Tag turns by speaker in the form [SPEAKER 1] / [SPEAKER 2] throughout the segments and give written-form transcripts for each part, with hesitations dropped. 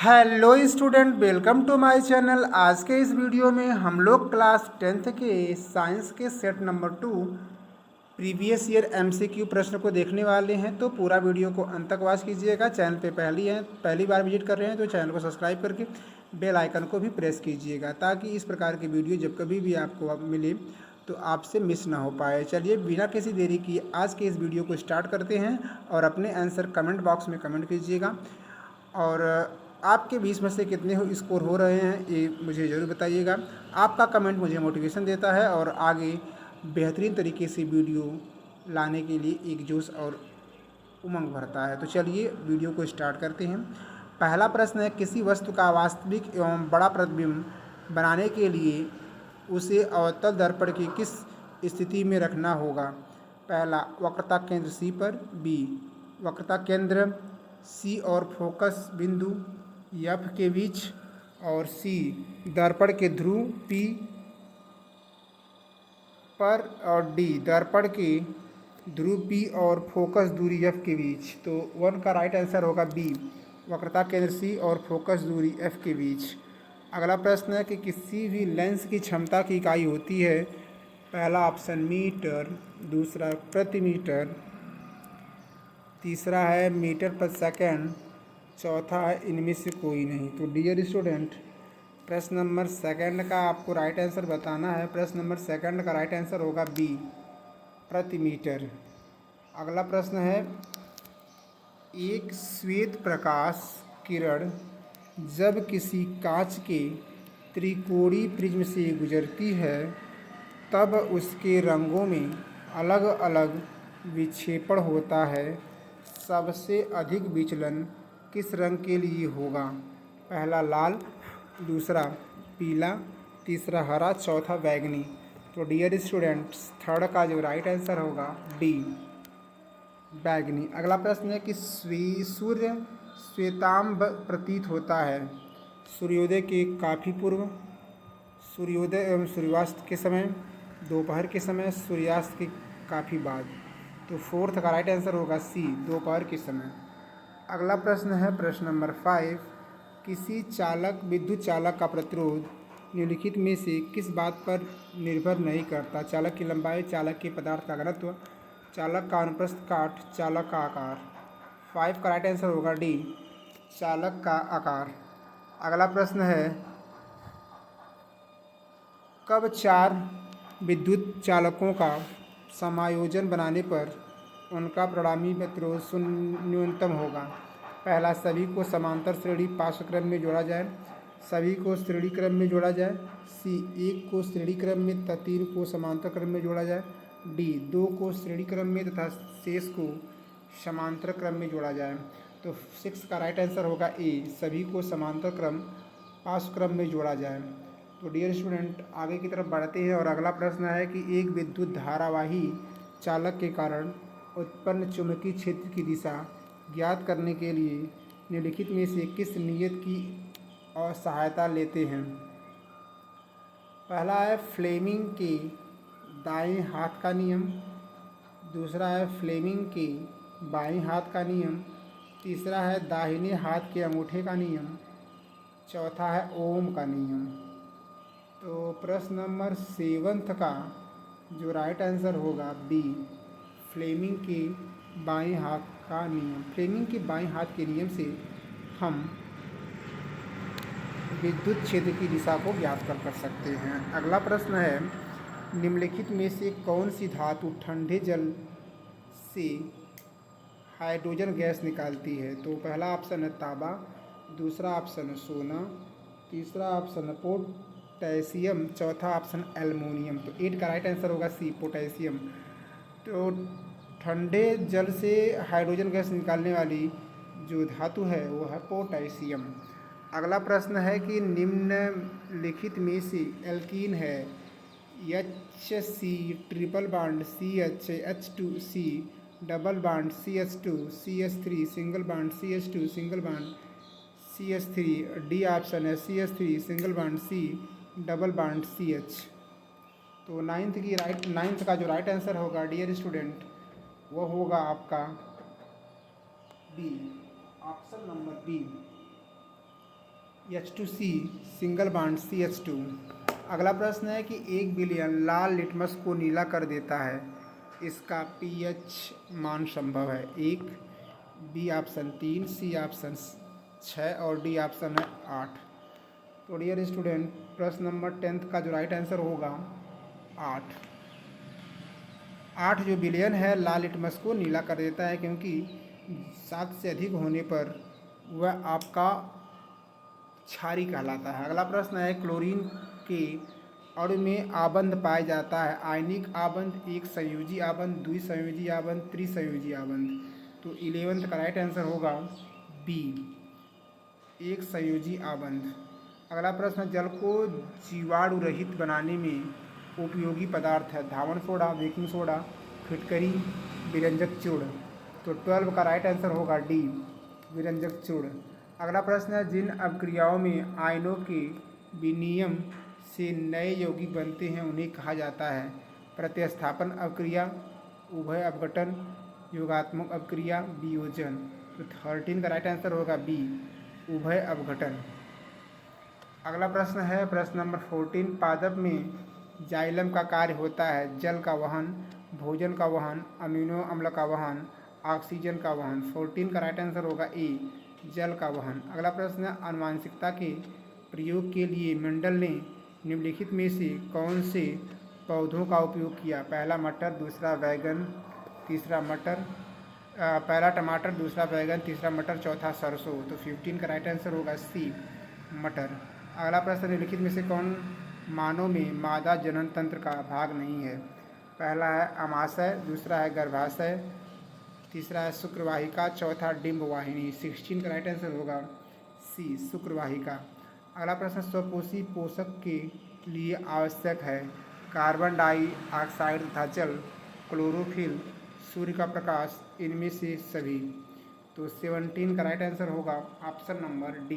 [SPEAKER 1] Hello student, welcome to my channel. आज के इस वीडियो में हम लोग क्लास 10th के साइंस के set number 2 previous year MCQ प्रश्न को देखने वाले हैं। तो पूरा वीडियो को अंत तक वॉच कीजिएगा। चैनल पे पहली बार विजिट कर रहे हैं तो चैनल को सब्सक्राइब करके बेल आइकन को भी प्रेस कीजिएगा, ताकि इस प्रकार की वीडियो जब कभी भी आपको मिले तो आपसे मिस ना हो पाए। चलिए बिना किसी देरी किए आज के इस वीडियो को स्टार्ट करते हैं और अपने आंसर कमेंट बॉक्स में कमेंट कीजिएगा। और आपके 20 में से कितने स्कोर हो रहे हैं ये मुझे ज़रूर बताइएगा। आपका कमेंट मुझे मोटिवेशन देता है और आगे बेहतरीन तरीके से वीडियो लाने के लिए एक जोश और उमंग भरता है। तो चलिए वीडियो को स्टार्ट करते हैं। पहला प्रश्न है, किसी वस्तु का वास्तविक एवं बड़ा प्रतिबिंब बनाने के लिए उसे अवतल दर्पण की किस स्थिति में रखना होगा? पहला, वक्रता केंद्र सी पर, बी वक्रता केंद्र सी और फोकस बिंदु एफ के बीच, और सी दर्पण के ध्रुव पी पर, और डी दर्पण के ध्रुव पी और फोकस दूरी एफ के बीच। तो 1 का राइट आंसर होगा बी, वक्रता केंद्र सी और फोकस दूरी एफ के बीच। अगला प्रश्न है कि किसी भी लेंस की क्षमता की इकाई होती है? पहला ऑप्शन मीटर, दूसरा प्रति मीटर, तीसरा है मीटर प्रति सेकंड, चौथा है इनमें से कोई नहीं। तो डियर स्टूडेंट, प्रश्न नंबर सेकंड का आपको राइट आंसर बताना है। प्रश्न नंबर सेकंड का राइट आंसर होगा बी, प्रति मीटर। अगला प्रश्न है, एक श्वेत प्रकाश किरण जब किसी कांच के त्रिकोणीय प्रिज्म से गुजरती है तब उसके रंगों में अलग अलग विक्षेपण होता है। सबसे अधिक विचलन किस रंग के लिए होगा? पहला लाल, दूसरा पीला, तीसरा हरा, चौथा बैगनी। तो डियर स्टूडेंट्स, थर्ड का जो राइट आंसर होगा डी, बैगनी। अगला प्रश्न है कि सूर्य श्वेतांब प्रतीत होता है सूर्योदय के काफ़ी पूर्व, सूर्योदय एवं सूर्यास्त के समय, दोपहर के समय, सूर्यास्त के काफ़ी बाद। तो फोर्थ का राइट आंसर होगा सी, दोपहर के समय। अगला प्रश्न है प्रश्न नंबर 5, किसी चालक विद्युत चालक का प्रतिरोध निम्नलिखित में से किस बात पर निर्भर नहीं करता? चालक की लंबाई, चालक के पदार्थ का घनत्व, चालक का अनुप्रस्थ काट, चालक का आकार। 5 का राइट आंसर होगा डी, चालक का आकार। अगला प्रश्न है, कब 4 विद्युत चालकों का समायोजन बनाने पर उनका परिणामी प्रतिरोध न्यूनतम होगा? पहला, सभी को समांतर श्रेणी पार्श्व क्रम में जोड़ा जाए, सभी को श्रेणी क्रम में जोड़ा जाए, सी एक को श्रेणी क्रम में तथा 3 को समांतर क्रम में जोड़ा जाए, डी 2 को श्रेणी क्रम में तथा शेष को समांतर क्रम में जोड़ा जाए। तो 6 का राइट आंसर होगा ए, सभी को समांतर क्रम पार्श्व क्रम में जोड़ा जाए। तो डियर स्टूडेंट, आगे की तरफ बढ़ते हैं और अगला प्रश्न है कि एक विद्युत धारावाही चालक के कारण उत्पन्न चुंबकीय क्षेत्र की दिशा ज्ञात करने के लिए निम्नलिखित में से किस नियत की सहायता लेते हैं? पहला है फ्लेमिंग के दाएं हाथ का नियम, दूसरा है फ्लेमिंग के बाएं हाथ का नियम, तीसरा है दाहिने हाथ के अंगूठे का नियम, चौथा है ओम का नियम। तो प्रश्न नंबर 7 का जो राइट आंसर होगा बी, फ्लेमिंग के बाएं हाथ का नियम। फ्लेमिंग के बाएं हाथ के नियम से हम विद्युत क्षेत्र की दिशा को ज्ञात कर सकते हैं। अगला प्रश्न है, निम्नलिखित में से कौन सी धातु ठंडे जल से हाइड्रोजन गैस निकालती है? तो पहला ऑप्शन है तांबा, दूसरा ऑप्शन है सोना, तीसरा ऑप्शन है पोटेशियम, चौथा ऑप्शन एल्युमिनियम। तो 8 का राइट आंसर होगा सी, पोटेशियम। तो ठंडे जल से हाइड्रोजन गैस निकालने वाली जो धातु है वो है पोटेशियम। अगला प्रश्न है कि निम्नलिखित में से एल्कीन है? H C triple bond CH, H2C double bond CH2, CH3 single bond CH2 single bond CH3, D option है CH3 single bond C double bond CH। तो 9th का जो राइट आंसर होगा डियर स्टूडेंट वो होगा आपका B, option number B. H2C single bond CH2। अगला प्रश्न है कि 1 बिलियन लाल लिटमस को नीला कर देता है, इसका pH मान संभव है। 1, बी ऑप्शन 3, सी ऑप्शन 6 और डी ऑप्शन है 8। तो डियर स्टूडेंट, प्रश्न नंबर 10 का जो राइट आंसर होगा 8। 8 जो बिलियन है लाल लिटमस को नीला कर देता है, क्योंकि 7 से अधिक होने पर वह आपका क्षारी कहलाता है। अगला प्रश्न है क्लोरीन के अणु में आबंध पाया जाता है, आयनिक आबंध, एक संयोजी आबंध, द्विसंयोजी आबंध, त्रिसंयोजी आबंध। तो 11th का राइट आंसर होगा बी, एक संयोजी आबंध। अगला प्रश्न, जल को जीवाणु रहित बनाने में उपयोगी पदार्थ है, धावण सोडा, बेकिंग सोडा, फिटकरी, विरंजक चूर्ण। तो 12 का राइट आंसर होगा डी, विरंजक चूर्ण। अगला प्रश्न है, जिन अभिक्रियाओं में आयनों के विनिमय से नए यौगिक बनते हैं उन्हें कहा जाता है, प्रतिस्थापन अभिक्रिया, उभय अपघटन, योगात्मक अभिक्रिया, वियोजन। तो 13 का राइट आंसर होगा बी, उभय अपघटन। अगला प्रश्न है प्रश्न नंबर 14, पादप में जाइलम का कार्य होता है, जल का वहन, भोजन का वहन, अमीनो अम्ल का वहन, ऑक्सीजन का वहन। 14 का राइट आंसर होगा ए, जल का वहन। अगला प्रश्न है, आनुवंशिकता के प्रयोग के लिए मेंडल ने निम्नलिखित में से कौन से पौधों का उपयोग किया? पहला मटर, दूसरा बैगन, तीसरा मटर, पहला टमाटर, दूसरा बैगन, तीसरा मटर, चौथा सरसों। तो 15 का राइट आंसर होगा सी, मटर। अगला प्रश्न, निम्नलिखित में से कौन मानव में मादा जनन तंत्र का भाग नहीं है? पहला है अमाशय, दूसरा है गर्भाशय, तीसरा है शुक्रवाहिका, चौथा डिंब वाहिनी। 16 का राइट आंसर होगा सी, शुक्रवाहिका। अगला प्रश्न, स्वपोषी पोषक के लिए आवश्यक है कार्बन डाइऑक्साइड तथा जल, क्लोरोफिल, सूर्य का प्रकाश, इनमें से सभी। तो 17 का राइट आंसर होगा ऑप्शन नंबर डी,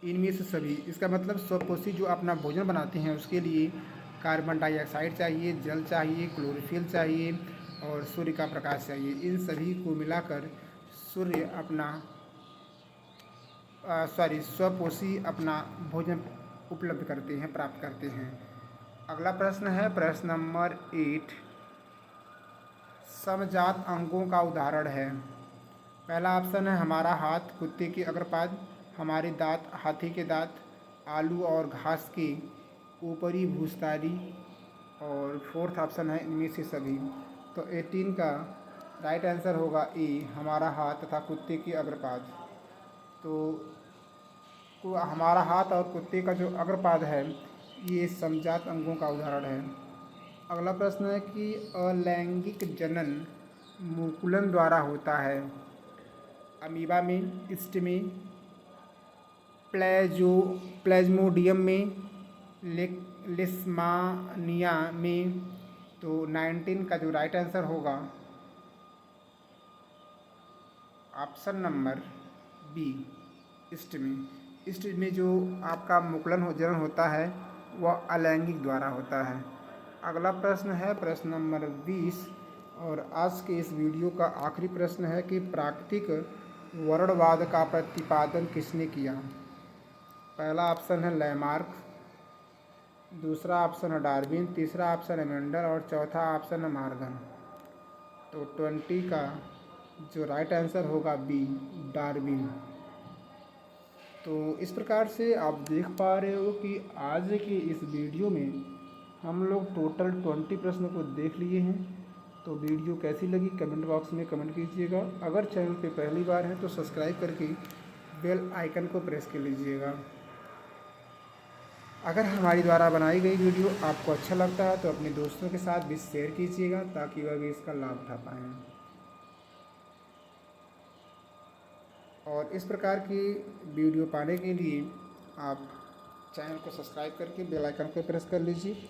[SPEAKER 1] इनमें से सभी। इसका मतलब स्वपोषी जो अपना भोजन बनाते हैं उसके लिए कार्बन डाइऑक्साइड चाहिए, जल चाहिए, क्लोरोफिल चाहिए और सूर्य का प्रकाश चाहिए। इन सभी को मिलाकर सूर्य अपना स्वपोषी अपना भोजन उपलब्ध करते हैं, प्राप्त करते हैं। अगला प्रश्न है प्रश्न नंबर 8, समजात अंगों का उदाहरण है। पहला ऑप्शन है हमारा हाथ, कुत्ते के अग्रपाद, हमारे दांत, हाथी के दांत, आलू और घास के ऊपरी भूस्थाली और 4th ऑप्शन है इनमें से सभी। तो 18 का राइट आंसर होगा ए, हमारा हाथ तथा कुत्ते के अग्रपाद। तो हमारा हाथ और कुत्ते का जो अग्रपाद है ये समजात अंगों का उदाहरण है। अगला प्रश्न है कि अलैंगिक जनन मुकुलन द्वारा होता है, अमीबा में, ईस्ट में, प्लेज्मोडियम में, लिस्मानिया में। तो 19 का जो राइट आंसर होगा ऑप्शन नंबर बी, ईस्ट में। ईस्ट में जो आपका मुकुलन जनन होता है वह अलैंगिक द्वारा होता है। अगला प्रश्न है प्रश्न नंबर 20 और आज के इस वीडियो का आखिरी प्रश्न है कि प्राकृतिक वर्णवाद का प्रतिपादन किसने किया? पहला ऑप्शन है लैमार्क, दूसरा ऑप्शन है डार्विन, तीसरा ऑप्शन है मेंडल और चौथा ऑप्शन है मॉर्गन। तो 20 का जो राइट आंसर होगा बी, डार्विन। तो इस प्रकार से आप देख पा रहे हो कि आज के इस वीडियो में हम लोग टोटल 20 प्रश्न को देख लिए हैं। तो वीडियो कैसी लगी कमेंट बॉक्स में कमेंट कीजिएगा। अगर चैनल पे पहली बार है तो सब्सक्राइब करके बेल आइकन को प्रेस कर लीजिएगा। अगर हमारी द्वारा बनाई गई वीडियो आपको अच्छा लगता है तो अपने दोस्तों के साथ भी शेयर कीजिएगा ताकि वह भी इसका लाभ उठा पाएँ। और इस प्रकार की वीडियो पाने के लिए आप चैनल को सब्सक्राइब करके बेल आइकन को प्रेस कर लीजिए।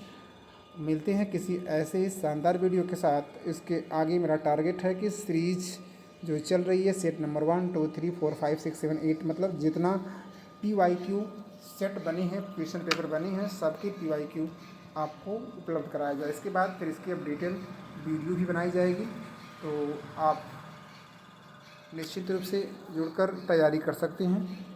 [SPEAKER 1] मिलते हैं किसी ऐसे ही शानदार वीडियो के साथ। इसके आगे मेरा टारगेट है कि सीरीज जो चल रही है सेट नंबर 1, 2, 3, 4, 5, 6, 7, 8 मतलब जितना PYQ सेट बने हैं, क्वेश्चन पेपर बने हैं, सबकी PYQ आपको उपलब्ध कराया जाए। इसके बाद फिर इसकी अब डिटेल वीडियो भी बनाई जाएगी, तो आप निश्चित रूप से जुड़कर तैयारी कर सकते हैं।